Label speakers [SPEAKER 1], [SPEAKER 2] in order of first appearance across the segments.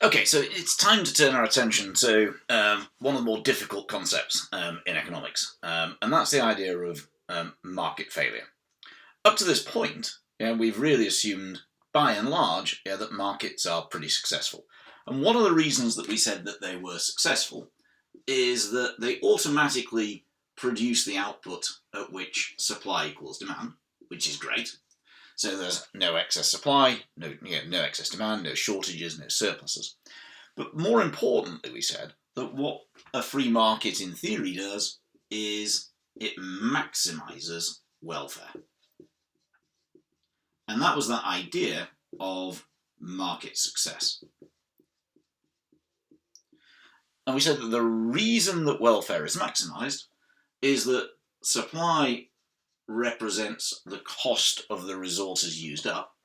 [SPEAKER 1] Okay, so it's time to turn our attention to one of the more difficult concepts in economics, and that's the idea of market failure. Up to this point, we've really assumed, by and large, that markets are pretty successful. And one of the reasons that we said that they were successful is that they automatically produce the output at which supply equals demand, which is great. So there's no excess supply, no excess demand, no shortages, no surpluses. But more importantly, we said that what a free market in theory does is it maximizes welfare. And that was that idea of market success. And we said that the reason that welfare is maximized is that supply represents the cost of the resources used up.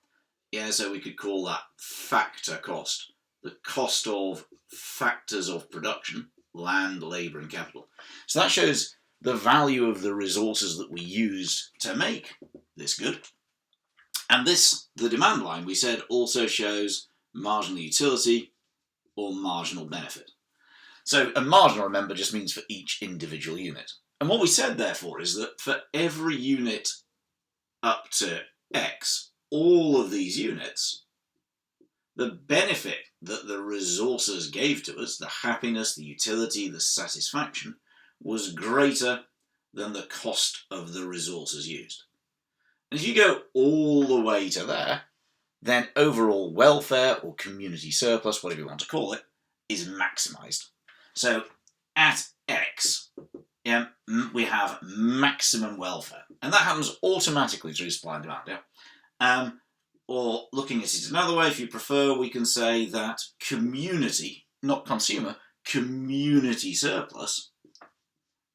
[SPEAKER 1] So we could call that factor cost, the cost of factors of production, land, labour and capital. So that shows the value of the resources that we used to make this good. And this, the demand line, we said, also shows marginal utility or marginal benefit. So a marginal, remember, just means for each individual unit. And what we said, therefore, is that for every unit up to X, all of these units, the benefit that the resources gave to us, the happiness, the utility, the satisfaction, was greater than the cost of the resources used. And if you go all the way to there, then overall welfare or community surplus, whatever you want to call it, is maximised. So at X, we have maximum welfare. And that happens automatically through supply and demand. Or looking at it another way, if you prefer, we can say that community, not consumer, community surplus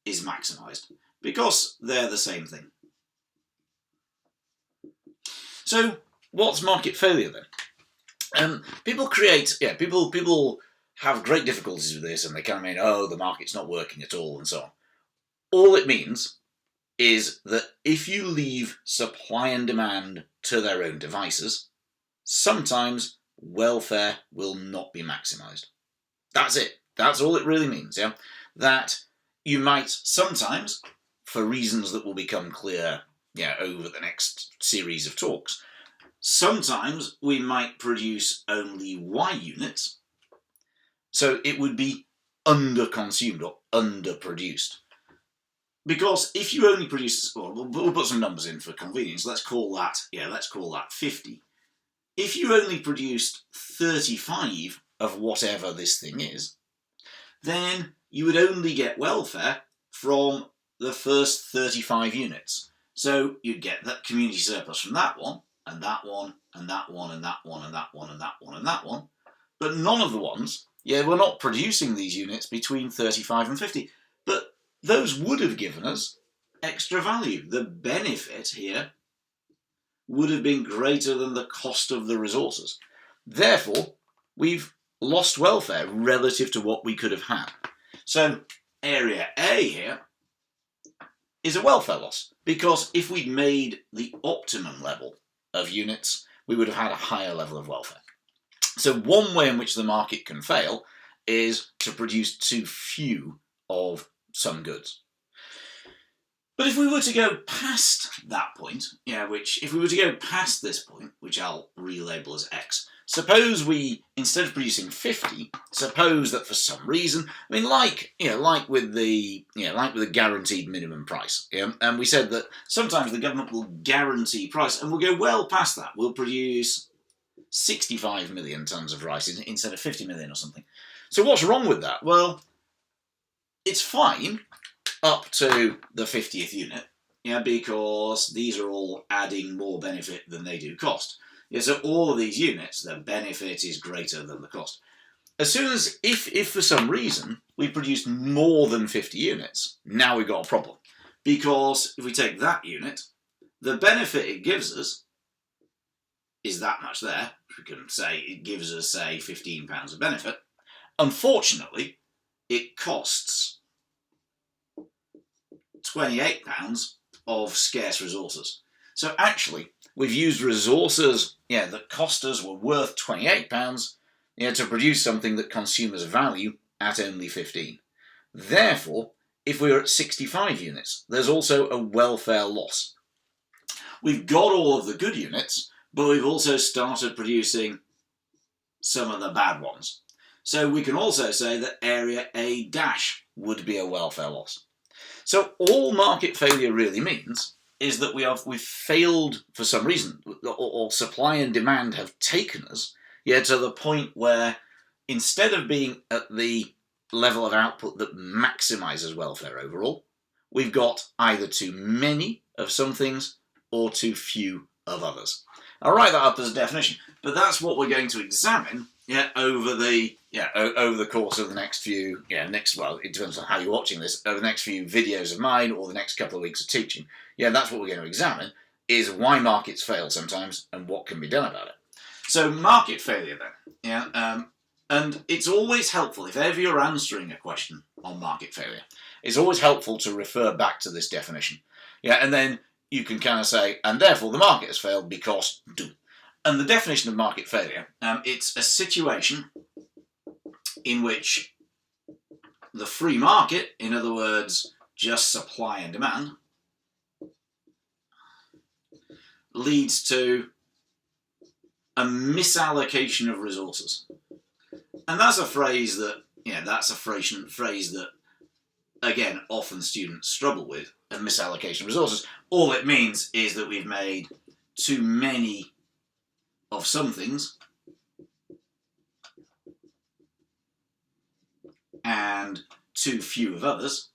[SPEAKER 1] is maximised because they're the same thing. So what's market failure then? People have great difficulties with this and they kind of mean, oh, the market's not working at all and so on. All it means is that if you leave supply and demand to their own devices, sometimes welfare will not be maximised. That's it. That's all it really means, That you might sometimes, for reasons that will become clear over the next series of talks, sometimes we might produce only Y units, so it would be under-consumed or underproduced. Because if you only produce, we'll put some numbers in for convenience, let's call that 50. If you only produced 35 of whatever this thing is, then you would only get welfare from the first 35 units. So you'd get that community surplus from that one, and that one, and that one, and that one, and that one, and that one, and that one. But none of the ones, we're not producing these units between 35 and 50. But those would have given us extra value. The benefit here would have been greater than the cost of the resources. Therefore, we've lost welfare relative to what we could have had. So area A here is a welfare loss, because if we'd made the optimum level of units, we would have had a higher level of welfare. So one way in which the market can fail is to produce too few of some goods. But if we were to go past that point, if we were to go past this point, which I'll relabel as X, suppose we, instead of producing 50, suppose that for some reason, like with the guaranteed minimum price, and we said that sometimes the government will guarantee price, and we'll go well past that. We'll produce 65 million tonnes of rice instead of 50 million or something. So what's wrong with that? Well, it's fine up to the 50th unit, because these are all adding more benefit than they do cost. So all of these units, the benefit is greater than the cost. As soon as, if for some reason we produced more than 50 units, now we've got a problem. Because if we take that unit, the benefit it gives us is that much there. We can say it gives us, say, £15 of benefit. Unfortunately, it costs £28 of scarce resources. So actually, we've used resources that cost us were worth £28. to produce something that consumers value at only 15. Therefore, if we're at 65 units, there's also a welfare loss. We've got all of the good units, but we've also started producing some of the bad ones. So we can also say that area A- would be a welfare loss. So all market failure really means is that we've failed for some reason, or supply and demand have taken us to the point where instead of being at the level of output that maximizes welfare overall, we've got either too many of some things or too few of others. I'll write that up as a definition, but that's what we're going to examine over the course of the next few, in terms of how you're watching this, over the next few videos of mine or the next couple of weeks of teaching. That's what we're going to examine, is why markets fail sometimes and what can be done about it. So market failure then, and it's always helpful, if ever you're answering a question on market failure, it's always helpful to refer back to this definition. And then you can kind of say, and therefore the market has failed because do. And the definition of market failure, it's a situation in which the free market, in other words, just supply and demand, leads to a misallocation of resources. And that's a phrase that, again, often students struggle with, a misallocation of resources. All it means is that we've made too many of some things and too few of others.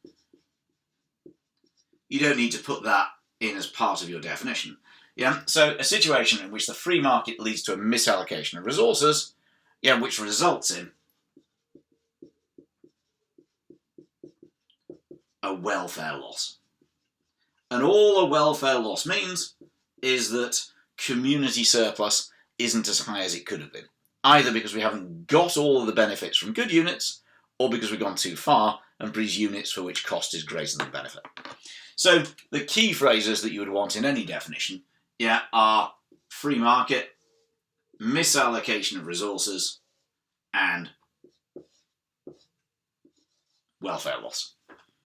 [SPEAKER 1] You don't need to put that in as part of your definition. So a situation in which the free market leads to a misallocation of resources, which results in a welfare loss. And all a welfare loss means is that community surplus isn't as high as it could have been, either because we haven't got all of the benefits from good units, or because we've gone too far and produced units for which cost is greater than benefit. So the key phrases that you would want in any definition are free market, misallocation of resources, and welfare loss.